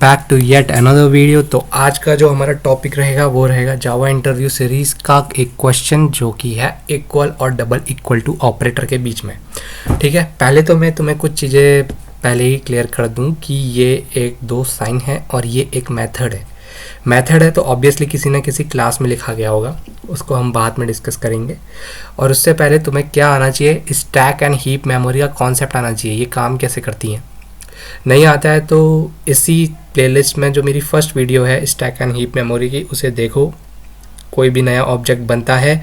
Back to yet another video. तो आज का जो हमारा टॉपिक रहेगा वो रहेगा जावा इंटरव्यू सीरीज़ का एक क्वेश्चन जो कि है इक्वल और डबल इक्वल टू ऑपरेटर के बीच में। ठीक है, पहले तो मैं तुम्हें कुछ चीज़ें पहले ही क्लियर कर दूं कि ये एक दो साइन है और ये एक मेथड है। मेथड है तो ऑब्वियसली किसी ना किसी क्लास में लिखा गया होगा, उसको हम बाद में डिस्कस करेंगे। और उससे पहले तुम्हें क्या आना चाहिए, स्टैक एंड हीप मेमोरी का कॉन्सेप्ट आना चाहिए, ये काम कैसे करती हैं। नहीं आता है तो इसी प्लेलिस्ट में जो मेरी फर्स्ट वीडियो है स्टैक एंड हीप मेमोरी की, उसे देखो। कोई भी नया ऑब्जेक्ट बनता है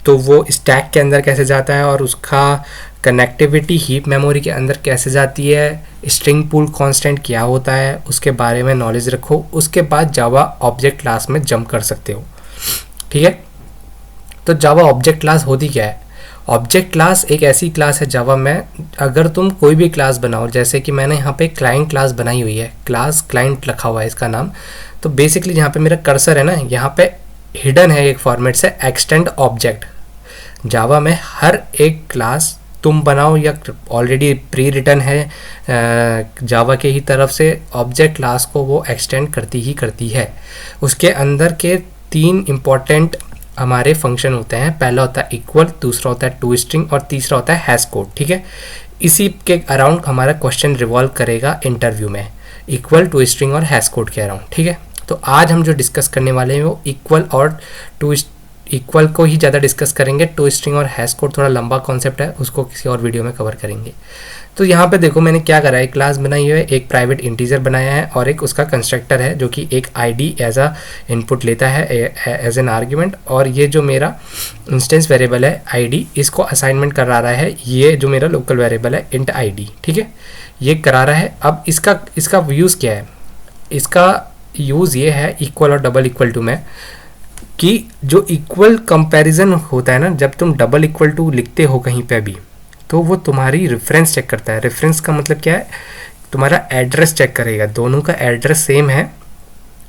तो वो स्टैक के अंदर कैसे जाता है और उसका कनेक्टिविटी हीप मेमोरी के अंदर कैसे जाती है, स्ट्रिंग पूल कांस्टेंट क्या होता है, उसके बारे में नॉलेज रखो। उसके बाद जावा ऑब्जेक्ट क्लास में जंप कर सकते हो। ठीक है, तो जावा ऑब्जेक्ट क्लास होती क्या है। ऑब्जेक्ट क्लास एक ऐसी क्लास है जावा में, अगर तुम कोई भी क्लास बनाओ, जैसे कि मैंने यहाँ पे क्लाइंट क्लास बनाई हुई है, क्लास क्लाइंट रखा हुआ है इसका नाम। तो बेसिकली यहाँ पे मेरा कर्सर है ना, यहाँ पे हिडन है एक फॉर्मेट से एक्सटेंड ऑब्जेक्ट। जावा में हर एक क्लास तुम बनाओ या ऑलरेडी प्री रिटन है जावा के ही तरफ से, ऑब्जेक्ट क्लास को वो एक्सटेंड करती ही करती है। उसके अंदर के तीन इम्पॉर्टेंट हमारे फंक्शन होते हैं। पहला होता है इक्वल, दूसरा होता है टू स्ट्रिंग और तीसरा होता है हैश कोड। ठीक है, इसी के अराउंड हमारा क्वेश्चन रिवॉल्व करेगा इंटरव्यू में, इक्वल, टू स्ट्रिंग और हैश कोड के अराउंड। ठीक है, तो आज हम जो डिस्कस करने वाले हैं वो इक्वल और इक्वल को ही ज़्यादा डिस्कस करेंगे। टू स्ट्रिंग और हैश कोड थोड़ा लंबा कॉन्सेप्ट है, उसको किसी और वीडियो में कवर करेंगे। तो यहाँ पे देखो मैंने क्या करा है, क्लास बनाई हुई है, एक प्राइवेट इंटीजर बनाया है और एक उसका कंस्ट्रक्टर है जो कि एक आईडी एज अ इनपुट लेता है एज एन आर्ग्यूमेंट। और ये जो मेरा इंस्टेंस वेरिएबल है आईडी, इसको असाइनमेंट करा रहा है ये जो मेरा लोकल वेरिएबल है इंट आईडी। ठीक है, ये करा रहा है। अब इसका यूज़ क्या है, इसका यूज़ ये है इक्वल और डबल इक्वल टू में, कि जो इक्वल कंपैरिजन होता है ना, जब तुम डबल इक्वल टू लिखते हो कहीं पे भी, तो वो तुम्हारी रेफरेंस चेक करता है। रेफरेंस का मतलब क्या है, तुम्हारा एड्रेस चेक करेगा, दोनों का एड्रेस सेम है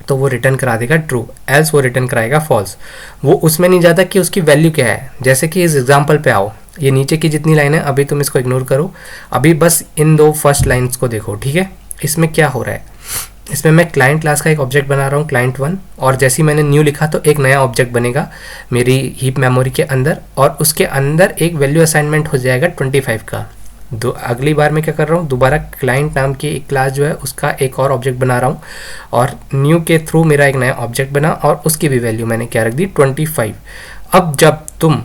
तो वो रिटर्न करा देगा ट्रू, एल्स वो रिटर्न कराएगा फॉल्स। वो उसमें नहीं जाता कि उसकी वैल्यू क्या है। जैसे कि इस एग्जांपल पे आओ, ये नीचे की जितनी लाइन है अभी तुम इसको इग्नोर करो, अभी बस इन दो फर्स्ट लाइन्स को देखो। ठीक है, इसमें क्या हो रहा है, इसमें मैं क्लाइंट क्लास का एक ऑब्जेक्ट बना रहा हूँ क्लाइंट वन, और जैसे ही मैंने न्यू लिखा तो एक नया ऑब्जेक्ट बनेगा मेरी हीप मेमोरी के अंदर, और उसके अंदर एक वैल्यू असाइनमेंट हो जाएगा 25 का। अगली बार मैं क्या कर रहा हूँ, दोबारा क्लाइंट नाम की एक क्लास जो है उसका एक और ऑब्जेक्ट बना रहा हूँ, और न्यू के थ्रू मेरा एक नया ऑब्जेक्ट बना और उसकी भी वैल्यू मैंने क्या रख दी 25। अब जब तुम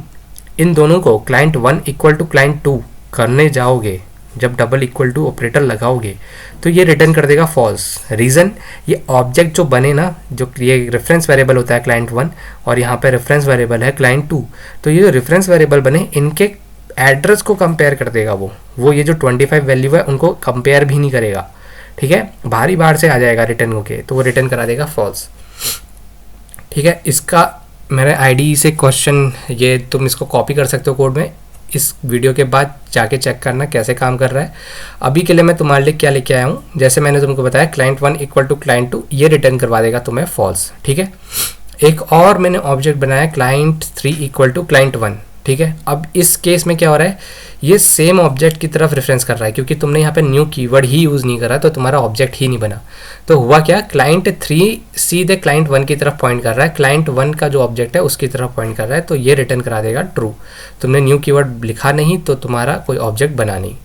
इन दोनों को client one equal to client two करने जाओगे, जब डबल इक्वल टू ऑपरेटर लगाओगे तो ये रिटर्न कर देगा फॉल्स। रीज़न, ये ऑब्जेक्ट जो बने ना, जो ये रेफरेंस वेरिएबल होता है क्लाइंट वन और यहाँ पे रेफरेंस वेरिएबल है क्लाइंट टू, तो ये जो रेफरेंस वेरिएबल बने इनके एड्रेस को कंपेयर कर देगा वो ये जो 25 वैल्यू है उनको कंपेयर भी नहीं करेगा। ठीक है, बाहरी बाहर से आ जाएगा रिटर्न होके, तो वो रिटर्न करा देगा फॉल्स। ठीक है, इसका मेरे आईडी से क्वेश्चन, ये तुम इसको कॉपी कर सकते हो कोड में, इस वीडियो के बाद जाके चेक करना कैसे काम कर रहा है। अभी के लिए मैं तुम्हारे लिए क्या लेके आया हूँ, जैसे मैंने तुमको बताया client one equal to client two, ये रिटर्न करवा देगा तुम्हें फॉल्स। ठीक है, एक और मैंने ऑब्जेक्ट बनाया client three equal to client one. ठीक है, अब इस केस में क्या हो रहा है, ये सेम ऑब्जेक्ट की तरफ रेफरेंस कर रहा है, क्योंकि तुमने यहाँ पे न्यू कीवर्ड ही यूज़ नहीं करा तो तुम्हारा ऑब्जेक्ट ही नहीं बना। तो हुआ क्या, क्लाइंट थ्री सीधे क्लाइंट वन की तरफ पॉइंट कर रहा है, क्लाइंट वन का जो ऑब्जेक्ट है उसकी तरफ पॉइंट कर रहा है, तो ये रिटर्न करा देगा ट्रू। तुमने न्यू कीवर्ड लिखा नहीं तो तुम्हारा कोई ऑब्जेक्ट बना नहीं।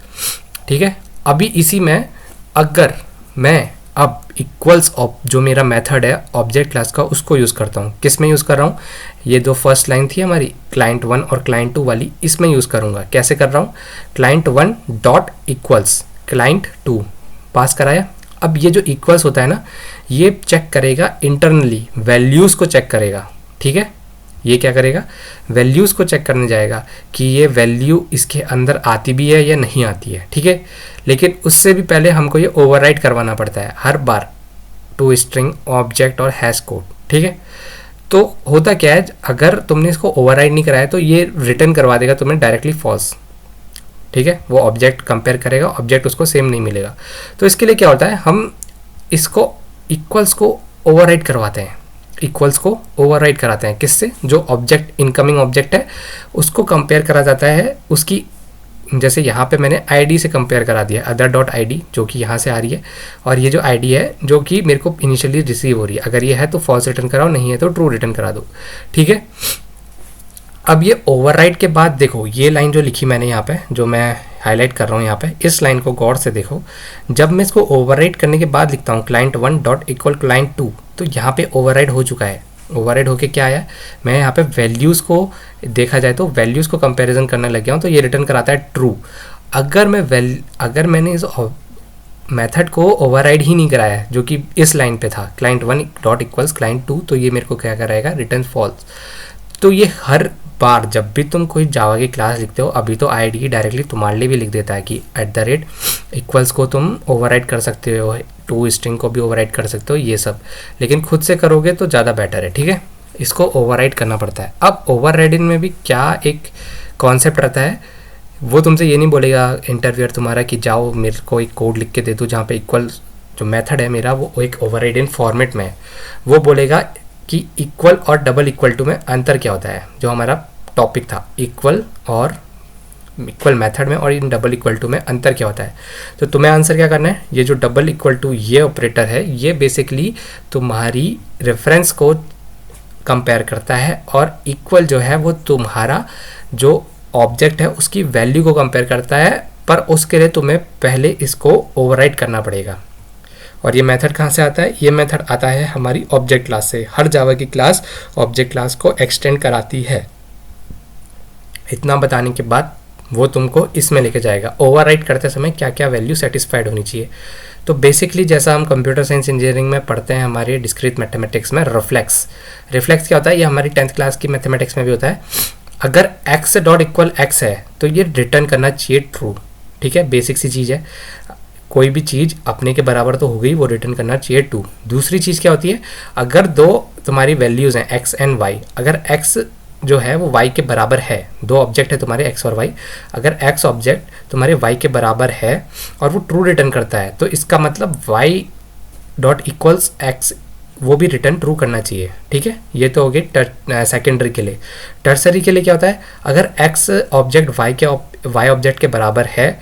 ठीक है, अभी इसी में अगर मैं अब इक्वल्स जो मेरा मेथड है ऑब्जेक्ट क्लास का, उसको यूज़ करता हूँ। किस में यूज़ कर रहा हूँ, ये दो फर्स्ट लाइन थी हमारी क्लाइंट वन और क्लाइंट टू वाली, इसमें यूज़ करूँगा। कैसे कर रहा हूँ, client one dot equals client two pass कराया। अब ये जो इक्वल्स होता है ना, ये चेक करेगा इंटरनली, वैल्यूज़ को चेक करेगा। ठीक है, ये क्या करेगा, वैल्यूज़ को चेक करने जाएगा कि ये वैल्यू इसके अंदर आती भी है या नहीं आती है। ठीक है, लेकिन उससे भी पहले हमको ये ओवरराइड करवाना पड़ता है हर बार, टू स्ट्रिंग ऑब्जेक्ट और हैश कोड। ठीक है, तो होता क्या है, अगर तुमने इसको ओवरराइड नहीं कराया तो ये रिटर्न करवा देगा तुम्हें डायरेक्टली फॉल्स। ठीक है, वो ऑब्जेक्ट कंपेयर करेगा, ऑब्जेक्ट उसको सेम नहीं मिलेगा। तो इसके लिए क्या होता है, हम इसको इक्वल्स को ओवरराइड करवाते हैं, इक्वल्स को ओवरराइड कराते हैं। किससे, जो ऑब्जेक्ट इनकमिंग ऑब्जेक्ट है उसको कंपेयर करा जाता है उसकी जैसे यहाँ पे मैंने आईडी से कंपेयर करा दिया, अदर डॉट आईडी जो कि यहाँ से आ रही है, और ये जो आईडी है जो कि मेरे को इनिशियली रिसीव हो रही है, अगर ये है तो फॉल्स रिटर्न कराओ, नहीं है तो ट्रू रिटर्न करा दो। ठीक है, अब ये ओवरराइड के बाद देखो ये लाइन जो लिखी मैंने यहाँ पे, जो मैं हाईलाइट कर रहा हूँ यहाँ पे, इस लाइन को गौर से देखो। जब मैं इसको ओवरराइड करने के बाद लिखता हूँ client 1 डॉट इक्वल client 2, तो यहाँ पे ओवरराइड हो चुका है। ओवरराइड होके क्या आया, मैं यहाँ पे वैल्यूज़ को देखा जाए तो वैल्यूज़ को कंपैरिजन करने लग गया हूँ, तो ये रिटर्न कराता है ट्रू। अगर मैंने इस मेथड को ओवरराइड ही नहीं कराया जो कि इस लाइन पे था, client 1 डॉट इक्वल्स client 2, तो ये मेरे को क्या कराएगा, रिटर्न फॉल्स। तो ये हर बार जब भी तुम कोई जावा की क्लास लिखते हो, अभी तो आईडी डायरेक्टली तुम्हारे लिए भी लिख देता है कि @ इक्वल्स को तुम ओवरराइड कर सकते हो, टू स्ट्रिंग को भी ओवरराइड कर सकते हो, ये सब, लेकिन खुद से करोगे तो ज़्यादा बेटर है। ठीक है, इसको ओवरराइड करना पड़ता है। अब ओवरराइडिंग में भी क्या एक कॉन्सेप्ट रहता है, वो तुमसे ये नहीं बोलेगा इंटरव्यूअर तुम्हारा कि जाओ मेरे को एक कोड लिख के दे दो जहाँ पे इक्वल जो मेथड है मेरा वो एक ओवरराइडिंग फॉर्मेट में है। वो बोलेगा कि इक्वल और डबल इक्वल टू में अंतर क्या होता है, जो हमारा टॉपिक था, इक्वल मेथड में और इन डबल इक्वल टू में अंतर क्या होता है। तो तुम्हें आंसर क्या करना है, ये जो डबल इक्वल टू ये ऑपरेटर है, ये बेसिकली तुम्हारी रेफरेंस को कंपेयर करता है, और इक्वल जो है वो तुम्हारा जो ऑब्जेक्ट है उसकी वैल्यू को कंपेयर करता है, पर उसके लिए तुम्हें पहले इसको ओवरराइड करना पड़ेगा। और ये मेथड कहाँ से आता है, ये मेथड आता है हमारी ऑब्जेक्ट क्लास से। हर जावा की क्लास ऑब्जेक्ट क्लास को एक्सटेंड कराती है। इतना बताने के बाद वो तुमको इसमें लेके जाएगा, ओवरराइड करते समय क्या क्या वैल्यू सेटिस्फाइड होनी चाहिए। तो बेसिकली जैसा हम कंप्यूटर साइंस इंजीनियरिंग में पढ़ते हैं हमारे डिस्क्रीट मैथमेटिक्स में, रिफ्लेक्स क्या होता है, ये हमारी 10th क्लास की मैथमेटिक्स में भी होता है। अगर x डॉट इक्वल x है तो ये रिटर्न करना चाहिए ट्रू। ठीक है, बेसिक सी चीज़ है, कोई भी चीज़ अपने के बराबर तो हो गई, वो रिटर्न करना चाहिए ट्रू। दूसरी चीज़ क्या होती है, अगर दो तुम्हारी वैल्यूज़ हैं x एंड y, अगर x जो है वो y के बराबर है, दो ऑब्जेक्ट है तुम्हारे x और y, अगर x ऑब्जेक्ट तुम्हारे y के बराबर है और वो ट्रू रिटर्न करता है, तो इसका मतलब y डॉट इक्वल्स x वो भी रिटर्न ट्रू करना चाहिए। ठीक है, ये तो हो गई सेकेंडरी के लिए। टर्सरी के लिए क्या होता है, अगर x ऑब्जेक्ट y ऑब्जेक्ट के बराबर है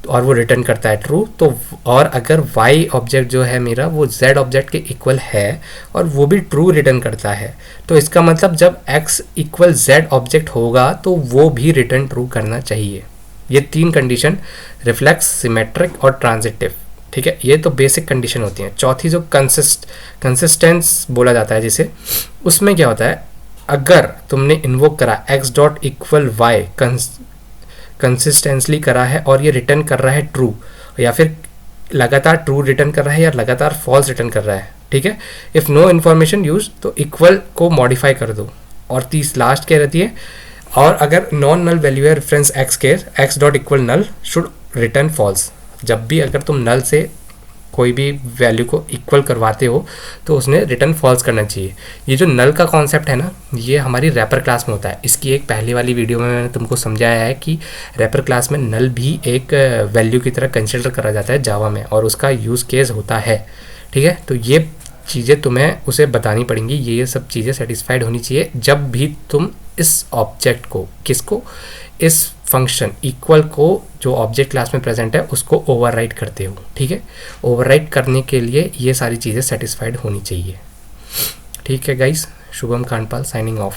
और वो रिटर्न करता है ट्रू, तो और अगर y ऑब्जेक्ट जो है मेरा वो z ऑब्जेक्ट के इक्वल है और वो भी ट्रू रिटर्न करता है, तो इसका मतलब जब x इक्वल z ऑब्जेक्ट होगा तो वो भी रिटर्न ट्रू करना चाहिए। ये तीन कंडीशन, रिफ्लेक्स, सिमेट्रिक और ट्रांजिटिव। ठीक है, ये तो बेसिक कंडीशन होती हैं। चौथी जो कंसिस्टेंस बोला जाता है जिसे, उसमें क्या होता है, अगर तुमने इन्वोक करा x dot equal y consistently करा है और ये रिटर्न कर रहा है ट्रू, या फिर लगातार ट्रू रिटर्न कर रहा है या लगातार फॉल्स रिटर्न कर रहा है। ठीक है, इफ़ नो इन्फॉर्मेशन यूज, तो इक्वल को मॉडिफाई कर दो। और लास्ट क्या रहती है, और अगर नॉन नल वैल्यू है रेफरेंस x के, x dot equal null should return false. जब भी अगर तुम नल से कोई भी वैल्यू को इक्वल करवाते हो तो उसने रिटर्न फॉल्स करना चाहिए। ये जो नल का कॉन्सेप्ट है ना, ये हमारी रैपर क्लास में होता है। इसकी एक पहले वाली वीडियो में मैंने तुमको समझाया है कि रैपर क्लास में नल भी एक वैल्यू की तरह कंसिडर करा जाता है जावा में, और उसका यूज़ केस होता है। ठीक है, तो ये चीज़ें तुम्हें उसे बतानी पड़ेंगी, ये सब चीज़ें सेटिस्फाइड होनी चाहिए जब भी तुम इस ऑब्जेक्ट को, किसको, इस फंक्शन इक्वल को जो ऑब्जेक्ट क्लास में प्रेजेंट है उसको ओवरराइड करते हो। ठीक है, ओवरराइड करने के लिए ये सारी चीज़ें सेटिस्फाइड होनी चाहिए। ठीक है guys, Shubham Kandpal signing off.